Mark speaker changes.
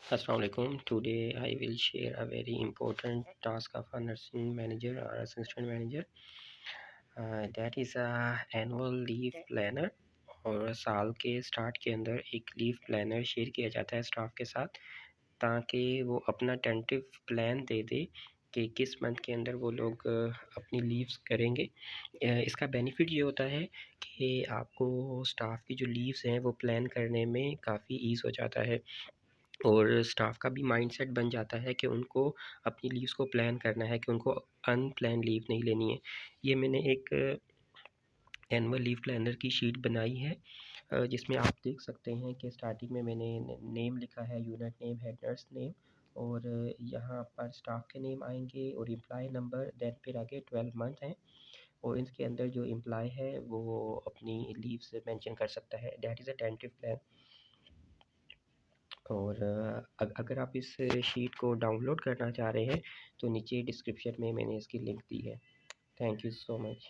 Speaker 1: Assalamualaikum. Today I will share a very important task of a nursing manager or assistant manager. That is a annual leave planner. और साल के start के अंदर एक leave planner share किया जाता है स्टाफ के साथ, ताकि वो अपना टेंटिव प्लान दे दे कि किस मंथ के अंदर वो लोग अपनी लीव्स करेंगे। इसका बेनिफिट ये होता है कि आपको स्टाफ की जो लीव्स हैं वो प्लान करने में काफ़ी ईज़ हो जाता है, और स्टाफ का भी माइंडसेट बन जाता है कि उनको अपनी लीव्स को प्लान करना है, कि उनको अनप्लान लीव नहीं लेनी है। ये मैंने एक एनुअल लीव प्लानर की शीट बनाई है, जिसमें आप देख सकते हैं कि स्टार्टिंग में मैंने नेम लिखा है, unit name, head nurse name, और यहाँ पर स्टाफ के नेम आएंगे और एम्प्लॉय नंबर, देन फिर आगे 12 मंथ हैं, और इसके अंदर जो एम्प्लॉय है वो अपनी लीव्स मेंशन कर सकता है। That is a tentative plan. और अगर आप इस शीट को डाउनलोड करना चाह रहे हैं तो नीचे डिस्क्रिप्शन में मैंने इसकी लिंक दी है। Thank you so much.